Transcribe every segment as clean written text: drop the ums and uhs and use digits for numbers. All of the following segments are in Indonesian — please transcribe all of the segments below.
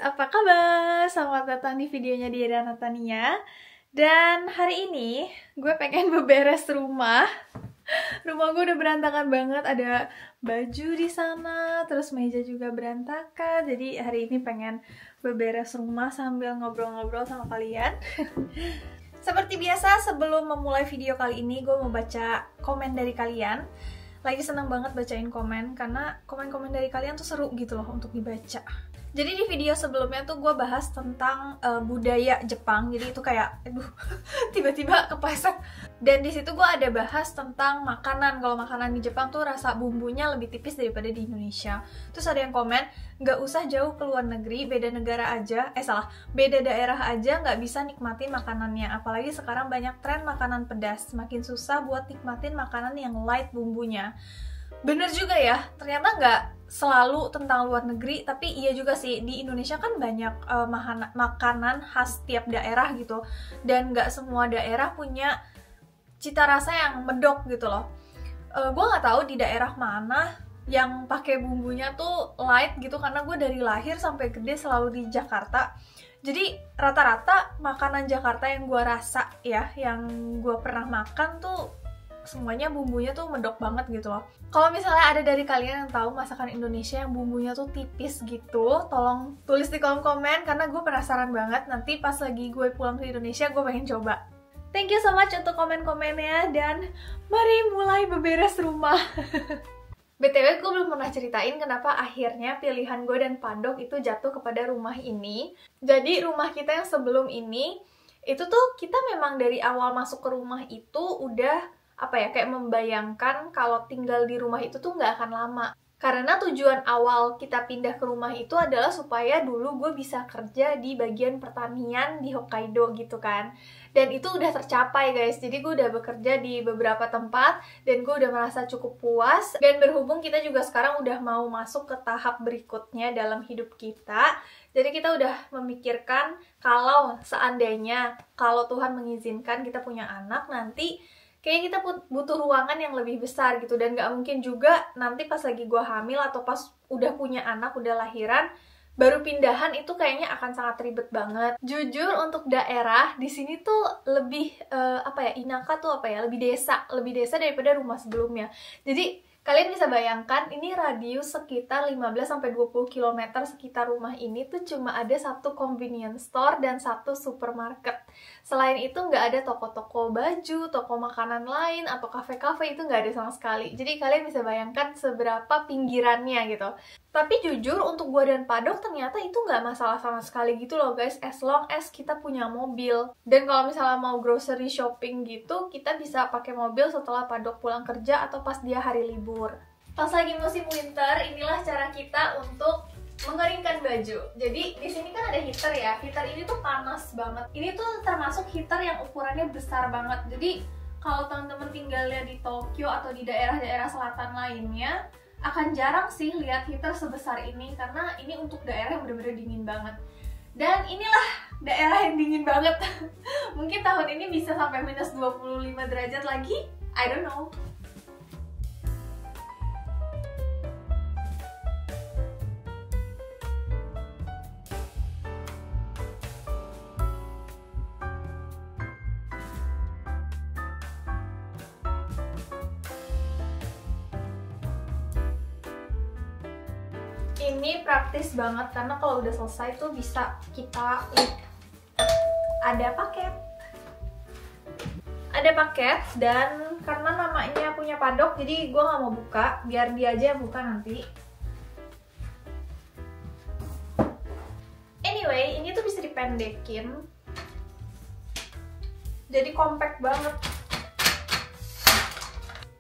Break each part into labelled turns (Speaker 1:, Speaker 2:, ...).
Speaker 1: apa kabar? Selamat datang di videonya Diana Natania. Dan hari ini gue pengen beberes rumah. Rumah gue udah berantakan banget, ada baju di sana, terus meja juga berantakan. Jadi hari ini pengen beberes rumah sambil ngobrol-ngobrol sama kalian. Seperti biasa, sebelum memulai video kali ini, gue mau baca komen dari kalian. Lagi seneng banget bacain komen, karena komen-komen dari kalian tuh seru gitu loh untuk dibaca. Jadi di video sebelumnya tuh gue bahas tentang budaya Jepang, jadi itu kayak, aduh, tiba-tiba kepleset. Dan di situ gue ada bahas tentang makanan. Kalau makanan di Jepang tuh rasa bumbunya lebih tipis daripada di Indonesia. Terus ada yang komen, nggak usah jauh ke luar negeri, beda negara aja, beda daerah aja nggak bisa nikmatin makanannya. Apalagi sekarang banyak tren makanan pedas, makin susah buat nikmatin makanan yang light bumbunya. Bener juga ya, ternyata nggak selalu tentang luar negeri, tapi iya juga sih, di Indonesia kan banyak makanan khas tiap daerah gitu, dan nggak semua daerah punya cita rasa yang medok gitu loh. Gue nggak tahu di daerah mana yang pakai bumbunya tuh light gitu, karena gue dari lahir sampai gede selalu di Jakarta. Jadi rata-rata makanan Jakarta yang gue rasa ya, yang gue pernah makan tuh semuanya bumbunya tuh medok banget gitu loh. Kalau misalnya ada dari kalian yang tahu masakan Indonesia yang bumbunya tuh tipis gitu, tolong tulis di kolom komen, karena gue penasaran banget. Nanti pas lagi gue pulang ke Indonesia, gue pengen coba. Thank you so much untuk komen-komennya, dan mari mulai beberes rumah. BTW, gue belum pernah ceritain kenapa akhirnya pilihan gue dan Padok itu jatuh kepada rumah ini. Jadi rumah kita yang sebelum ini, itu tuh kita memang dari awal masuk ke rumah itu udah kayak membayangkan kalau tinggal di rumah itu tuh nggak akan lama. Karena tujuan awal kita pindah ke rumah itu adalah supaya dulu gue bisa kerja di bagian pertanian di Hokkaido gitu kan. Dan itu udah tercapai guys, jadi gue udah bekerja di beberapa tempat dan gue udah merasa cukup puas. Dan berhubung kita juga sekarang udah mau masuk ke tahap berikutnya dalam hidup kita, jadi kita udah memikirkan kalau seandainya kalau Tuhan mengizinkan kita punya anak nanti, kayaknya kita butuh ruangan yang lebih besar gitu. Dan gak mungkin juga nanti pas lagi gue hamil atau pas udah punya anak, udah lahiran, baru pindahan, itu kayaknya akan sangat ribet banget. Jujur untuk daerah di sini tuh lebih Inaka tuh lebih desa daripada rumah sebelumnya. Jadi kalian bisa bayangkan, ini radius sekitar 15-20 km sekitar rumah ini tuh cuma ada satu convenience store dan satu supermarket. Selain itu nggak ada toko-toko baju, toko makanan lain, atau kafe-kafe, itu nggak ada sama sekali. Jadi kalian bisa bayangkan seberapa pinggirannya gitu. Tapi jujur untuk gue dan Padok ternyata itu nggak masalah sama sekali gitu loh guys, as long as kita punya mobil. Dan kalau misalnya mau grocery shopping gitu, kita bisa pakai mobil setelah Padok pulang kerja atau pas dia hari libur. Pas lagi musim winter, inilah cara kita untuk mengeringkan baju. Jadi di sini kan ada heater ya, heater ini tuh panas banget. Ini tuh termasuk heater yang ukurannya besar banget. Jadi kalau teman-teman tinggalnya di Tokyo atau di daerah-daerah selatan lainnya, akan jarang sih lihat heater sebesar ini, karena ini untuk daerah yang bener-bener dingin banget. Dan inilah daerah yang dingin banget. Mungkin tahun ini bisa sampai minus 25 derajat lagi, I don't know. Ini praktis banget karena kalau udah selesai tuh bisa kita lihat. Ada paket dan karena namanya punya Padok, jadi gue nggak mau buka, biar dia aja yang buka nanti. Anyway, ini tuh bisa dipendekin, jadi compact banget.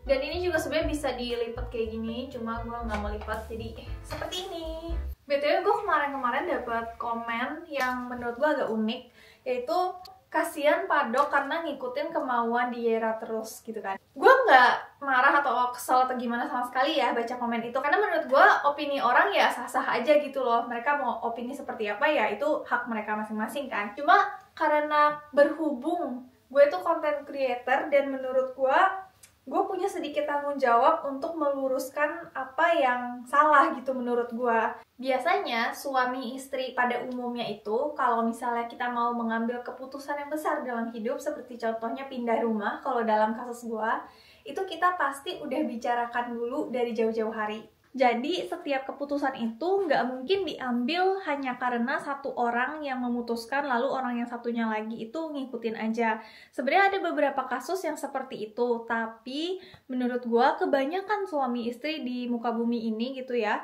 Speaker 1: Dan ini juga sebenarnya bisa dilipat kayak gini, cuma gue nggak mau lipat, jadi seperti ini. BTW, gue kemarin dapat komen yang menurut gue agak unik, yaitu kasihan Padok karena ngikutin kemauan Diera terus gitu kan. Gue nggak marah atau kesel atau gimana sama sekali ya baca komen itu, karena menurut gue opini orang ya sah-sah aja gitu loh. Mereka mau opini seperti apa ya itu hak mereka masing-masing kan. Cuma karena berhubung gue tuh content creator dan menurut gue gue punya sedikit tanggung jawab untuk meluruskan apa yang salah gitu menurut gue. Biasanya suami istri pada umumnya itu kalau misalnya kita mau mengambil keputusan yang besar dalam hidup, seperti contohnya pindah rumah, kalau dalam kasus gue, itu kita pasti udah bicarakan dulu dari jauh-jauh hari. Jadi setiap keputusan itu nggak mungkin diambil hanya karena satu orang yang memutuskan lalu orang yang satunya lagi itu ngikutin aja. Sebenarnya ada beberapa kasus yang seperti itu, tapi menurut gue kebanyakan suami istri di muka bumi ini gitu ya,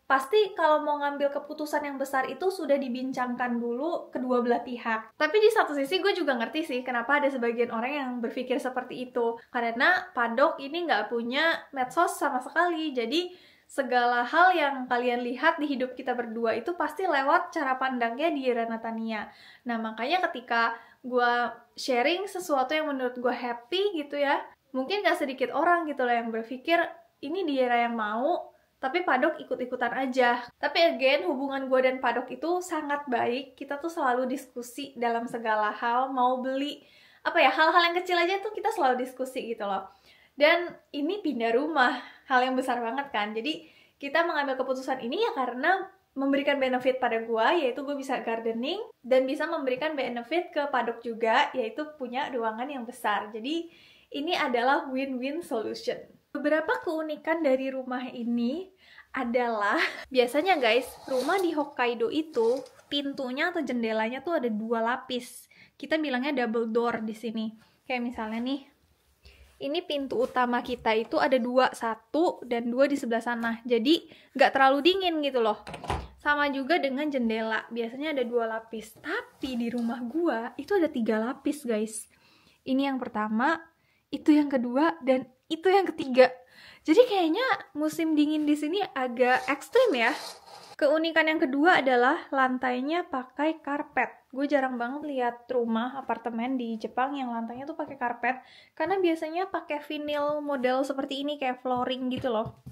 Speaker 1: pasti kalau mau ngambil keputusan yang besar itu sudah dibincangkan dulu kedua belah pihak. Tapi di satu sisi gue juga ngerti sih kenapa ada sebagian orang yang berpikir seperti itu. Karena Padok ini nggak punya medsos sama sekali, jadi segala hal yang kalian lihat di hidup kita berdua itu pasti lewat cara pandangnya Diera Natania. Nah, makanya ketika gue sharing sesuatu yang menurut gue happy gitu ya, mungkin gak sedikit orang gitu loh yang berpikir, ini Diera yang mau, tapi Padok ikut-ikutan aja. Tapi again, hubungan gue dan Padok itu sangat baik. Kita tuh selalu diskusi dalam segala hal, mau beli, hal-hal yang kecil aja tuh kita selalu diskusi gitu loh. Dan ini pindah rumah, hal yang besar banget kan. Jadi kita mengambil keputusan ini ya karena memberikan benefit pada gue, yaitu gue bisa gardening, dan bisa memberikan benefit ke Padok juga, yaitu punya ruangan yang besar. Jadi ini adalah win-win solution. Beberapa keunikan dari rumah ini adalah, biasanya guys, rumah di Hokkaido itu pintunya atau jendelanya tuh ada 2 lapis. Kita bilangnya double door di sini. Kayak misalnya nih, ini pintu utama kita itu ada 2, 1 dan 2 di sebelah sana. Jadi nggak terlalu dingin gitu loh. Sama juga dengan jendela, biasanya ada 2 lapis. Tapi di rumah gua itu ada 3 lapis guys. Ini yang pertama, itu yang kedua, dan itu yang ketiga. Jadi kayaknya musim dingin di sini agak ekstrim ya. Keunikan yang kedua adalah lantainya pakai karpet. Gue jarang banget lihat rumah apartemen di Jepang yang lantainya tuh pakai karpet, karena biasanya pakai vinyl model seperti ini kayak flooring gitu loh.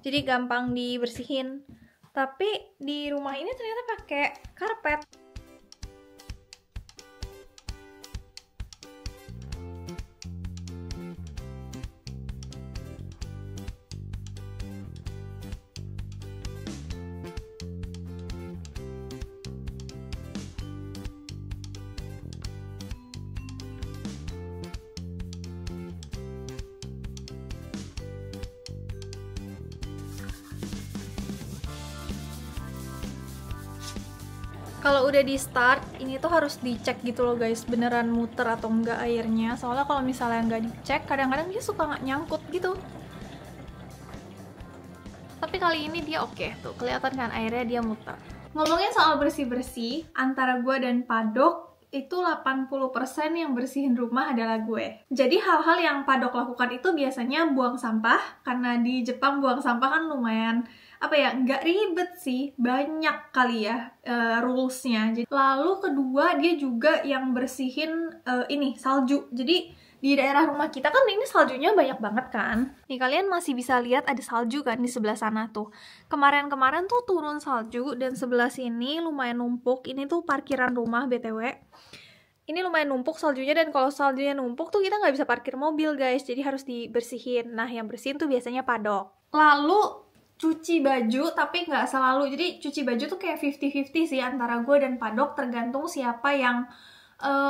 Speaker 1: Jadi gampang dibersihin. Tapi di rumah ini ternyata pakai karpet. Kalau udah di start, ini tuh harus dicek gitu loh guys, beneran muter atau enggak airnya. Soalnya kalau misalnya nggak dicek, kadang-kadang dia suka nggak nyangkut gitu. Tapi kali ini dia oke, tuh kelihatan kan airnya dia muter. Ngomongin soal bersih-bersih, antara gue dan Padok, itu 80% yang bersihin rumah adalah gue. Jadi hal-hal yang Padok lakukan itu biasanya buang sampah, karena di Jepang buang sampah kan lumayan nggak ribet sih, banyak kali ya rules-nya. Lalu kedua, dia juga yang bersihin ini salju. Jadi di daerah rumah kita kan ini saljunya banyak banget kan. Nih kalian masih bisa lihat ada salju kan di sebelah sana tuh. Kemarin-kemarin tuh turun salju, dan sebelah sini lumayan numpuk. Ini tuh parkiran rumah BTW. Ini lumayan numpuk saljunya, dan kalau saljunya numpuk tuh kita nggak bisa parkir mobil guys. Jadi harus dibersihin. Nah yang bersihin tuh biasanya Padok. Lalu cuci baju, tapi nggak selalu. Jadi cuci baju tuh kayak 50-50 sih antara gue dan Padok, tergantung siapa yang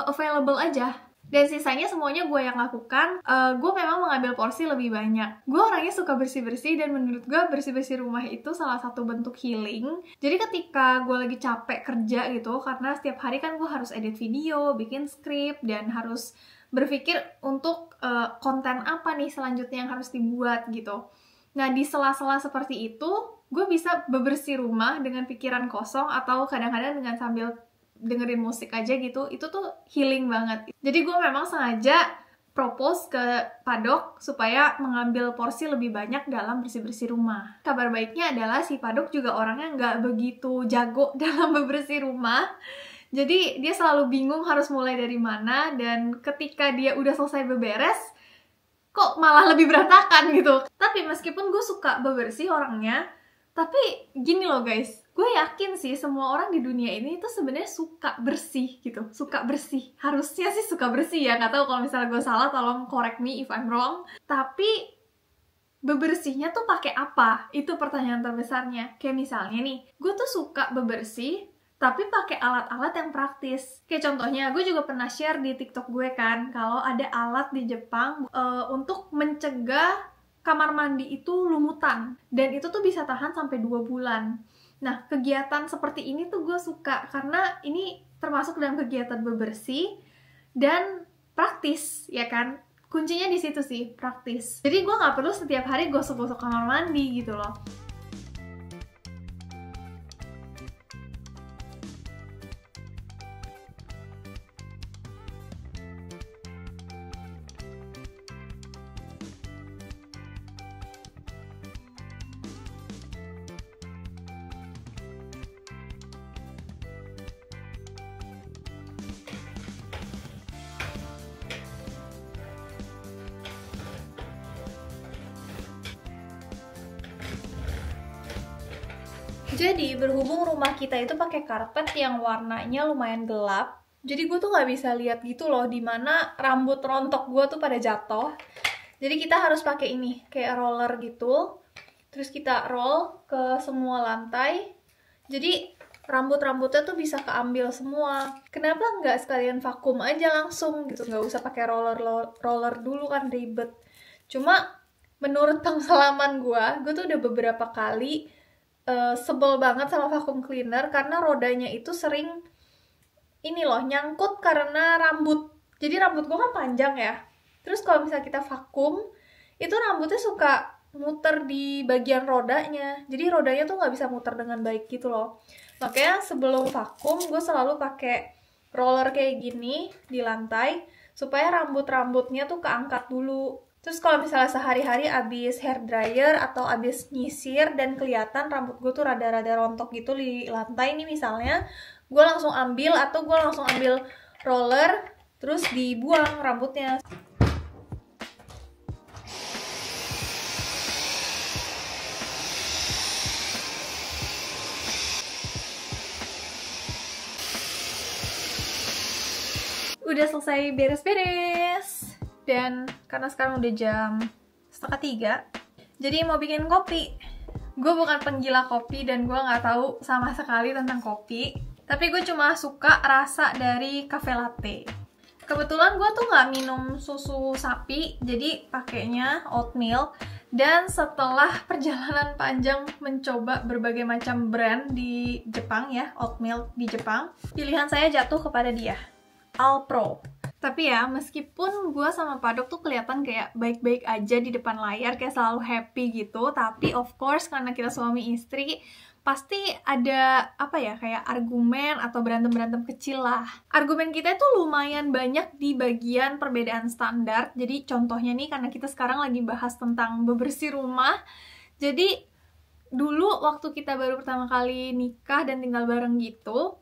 Speaker 1: available aja. Dan sisanya semuanya gue yang lakukan. Gue memang mengambil porsi lebih banyak. Gue orangnya suka bersih-bersih, dan menurut gue bersih-bersih rumah itu salah satu bentuk healing. Jadi ketika gue lagi capek kerja gitu, karena setiap hari kan gue harus edit video, bikin skrip, dan harus berpikir untuk konten apa nih selanjutnya yang harus dibuat gitu. Nah, di sela-sela seperti itu, gue bisa bebersih rumah dengan pikiran kosong, atau kadang-kadang dengan sambil dengerin musik aja gitu. Itu tuh healing banget. Jadi gue memang sengaja propose ke Padok supaya mengambil porsi lebih banyak dalam bersih-bersih rumah. Kabar baiknya adalah si Padok juga orangnya nggak begitu jago dalam bebersih rumah. Jadi dia selalu bingung harus mulai dari mana, dan ketika dia udah selesai beberes, kok malah lebih berantakan gitu. Tapi meskipun gue suka bebersih orangnya, tapi gini loh guys, gue yakin sih semua orang di dunia ini itu sebenarnya suka bersih gitu, suka bersih, harusnya sih suka bersih ya, nggak tahu kalau misalnya gue salah tolong correct me if I'm wrong. Tapi bebersihnya tuh pakai apa? Itu pertanyaan terbesarnya. Kayak misalnya nih, gue tuh suka bebersih tapi pakai alat-alat yang praktis. Kayak contohnya, gue juga pernah share di TikTok gue kan, kalau ada alat di Jepang untuk mencegah kamar mandi itu lumutan. Dan itu tuh bisa tahan sampai 2 bulan. Nah, kegiatan seperti ini tuh gue suka, karena ini termasuk dalam kegiatan bebersih dan praktis, ya kan? Kuncinya di situ sih, praktis. Jadi gue nggak perlu setiap hari gosok-gosok kamar mandi gitu loh. Jadi berhubung rumah kita itu pakai karpet yang warnanya lumayan gelap, jadi gue tuh nggak bisa lihat gitu loh dimana rambut rontok gue tuh pada jatuh. Jadi kita harus pakai ini kayak roller gitu, terus kita roll ke semua lantai. Jadi rambut-rambutnya tuh bisa keambil semua. Kenapa nggak sekalian vakum aja langsung gitu, nggak usah pakai roller dulu kan ribet. Cuma menurut pengalaman gue tuh udah beberapa kali sebel banget sama vacuum cleaner karena rodanya itu sering ini loh nyangkut karena rambut. Jadi rambut gue kan panjang ya, terus kalau misalnya kita vakum itu rambutnya suka muter di bagian rodanya, jadi rodanya tuh nggak bisa muter dengan baik gitu loh. Makanya sebelum vakum gue selalu pakai roller kayak gini di lantai supaya rambut-rambutnya tuh keangkat dulu. Terus kalau misalnya sehari-hari abis hair dryer atau abis nyisir dan kelihatan rambut gue tuh rada-rada rontok gitu di lantai nih misalnya, gue langsung ambil atau gue langsung ambil roller terus dibuang rambutnya. Udah selesai beres-beres. Dan karena sekarang udah jam 2:30, jadi mau bikin kopi. Gue bukan penggila kopi dan gue nggak tahu sama sekali tentang kopi, tapi gue cuma suka rasa dari cafe latte. Kebetulan gue tuh nggak minum susu sapi, jadi pakainya oatmeal. Dan setelah perjalanan panjang mencoba berbagai macam brand di Jepang ya, oatmeal di Jepang, pilihan saya jatuh kepada dia, Alpro. Tapi ya, meskipun gue sama Padok tuh kelihatan kayak baik-baik aja di depan layar, kayak selalu happy gitu, tapi of course karena kita suami istri, pasti ada apa ya, kayak argumen atau berantem-berantem kecil lah. Argumen kita itu lumayan banyak di bagian perbedaan standar. Jadi contohnya nih, karena kita sekarang lagi bahas tentang bebersih rumah, jadi dulu waktu kita baru pertama kali nikah dan tinggal bareng gitu,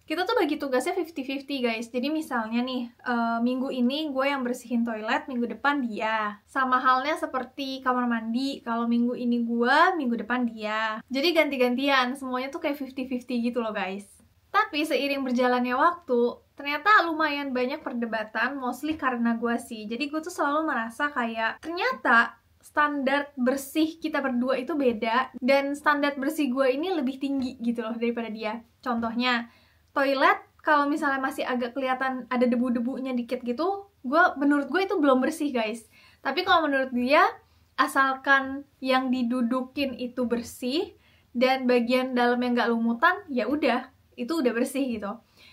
Speaker 1: kita tuh bagi tugasnya 50-50 guys. Jadi misalnya nih, minggu ini gue yang bersihin toilet, minggu depan dia. Sama halnya seperti kamar mandi, kalau minggu ini gue, minggu depan dia. Jadi ganti-gantian, semuanya tuh kayak 50-50 gitu loh guys. Tapi seiring berjalannya waktu, ternyata lumayan banyak perdebatan, mostly karena gue sih. Jadi gue tuh selalu merasa kayak, ternyata standar bersih kita berdua itu beda, dan standar bersih gue ini lebih tinggi gitu loh daripada dia. Contohnya, toilet kalau misalnya masih agak kelihatan ada debu-debunya dikit gitu, menurut gue itu belum bersih guys. Tapi kalau menurut dia, asalkan yang didudukin itu bersih dan bagian dalamnya nggak lumutan, ya udah, itu udah bersih gitu.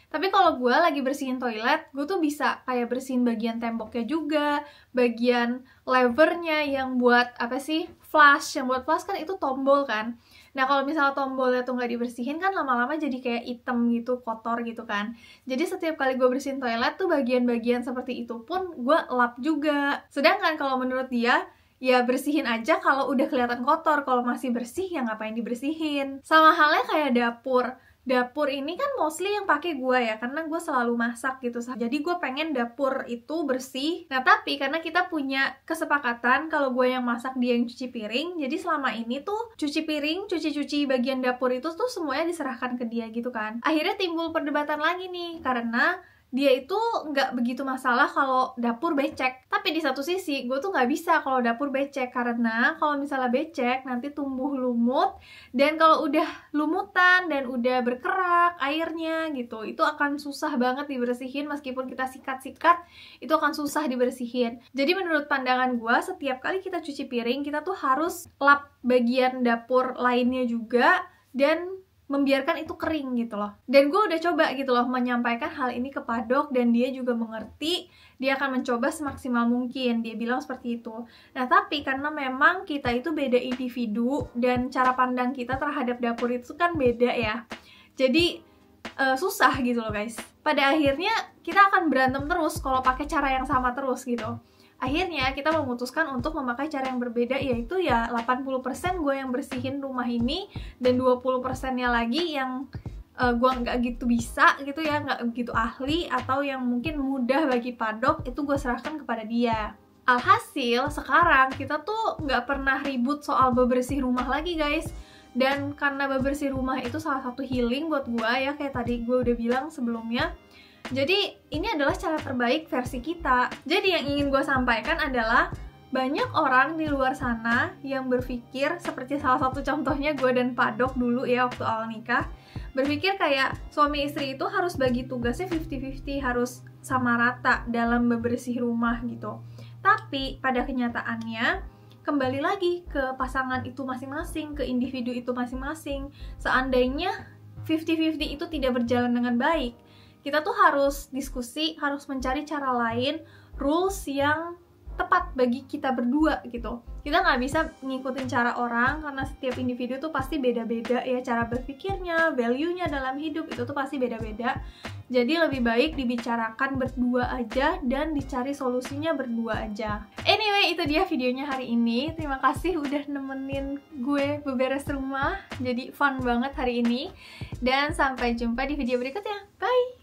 Speaker 1: Tapi kalau gue lagi bersihin toilet, gue tuh bisa kayak bersihin bagian temboknya juga, bagian levernya yang buat apa sih, flush. Yang buat flush kan itu tombol kan. Nah kalau misalnya tombolnya tuh nggak dibersihin kan lama-lama jadi kayak hitam gitu, kotor gitu kan. Jadi setiap kali gue bersihin toilet tuh bagian-bagian seperti itu pun gue lap juga. Sedangkan kalau menurut dia, ya bersihin aja kalau udah kelihatan kotor. Kalau masih bersih ya ngapain dibersihin. Sama halnya kayak dapur. dapur ini kan mostly yang pakai gue ya, karena gue selalu masak gitu. Jadi gue pengen dapur itu bersih. Nah tapi karena kita punya kesepakatan kalau gue yang masak, dia yang cuci piring, jadi selama ini tuh cuci piring, cuci bagian dapur itu tuh semuanya diserahkan ke dia gitu kan. Akhirnya timbul perdebatan lagi nih, karena dia itu nggak begitu masalah kalau dapur becek. Tapi di satu sisi, gue tuh nggak bisa kalau dapur becek. Karena kalau misalnya becek, nanti tumbuh lumut. Dan kalau udah lumutan dan udah berkerak airnya gitu, itu akan susah banget dibersihin. Meskipun kita sikat-sikat, itu akan susah dibersihin. Jadi menurut pandangan gue, setiap kali kita cuci piring, kita tuh harus lap bagian dapur lainnya juga. Dan membiarkan itu kering gitu loh. Dan gue udah coba gitu loh menyampaikan hal ini ke Padok, dan dia juga mengerti. Dia akan mencoba semaksimal mungkin, dia bilang seperti itu. Nah tapi karena memang kita itu beda individu, dan cara pandang kita terhadap dapur itu kan beda ya, jadi susah gitu loh guys. Pada akhirnya kita akan berantem terus kalau pakai cara yang sama terus gitu. Akhirnya kita memutuskan untuk memakai cara yang berbeda, yaitu ya 80% gue yang bersihin rumah ini, dan 20%-nya lagi yang gue nggak gitu bisa gitu ya, nggak begitu ahli, atau yang mungkin mudah bagi Padok, itu gue serahkan kepada dia. Alhasil sekarang kita tuh nggak pernah ribut soal bebersih rumah lagi guys. Dan karena bebersih rumah itu salah satu healing buat gue ya, kayak tadi gue udah bilang sebelumnya. Jadi ini adalah cara terbaik versi kita. Jadi yang ingin gue sampaikan adalah banyak orang di luar sana yang berpikir seperti salah satu contohnya gue dan Padok dulu ya waktu awal nikah, berpikir kayak suami istri itu harus bagi tugasnya 50-50, harus sama rata dalam bebersih rumah gitu. Tapi pada kenyataannya kembali lagi ke pasangan itu masing-masing, ke individu itu masing-masing. Seandainya 50-50 itu tidak berjalan dengan baik, kita tuh harus diskusi, harus mencari cara lain, rules yang tepat bagi kita berdua gitu. Kita nggak bisa ngikutin cara orang, karena setiap individu tuh pasti beda-beda ya, cara berpikirnya, value-nya dalam hidup itu tuh pasti beda-beda. Jadi lebih baik dibicarakan berdua aja dan dicari solusinya berdua aja. Anyway, itu dia videonya hari ini. Terima kasih udah nemenin gue beberes rumah. Jadi fun banget hari ini. Dan sampai jumpa di video berikutnya. Bye!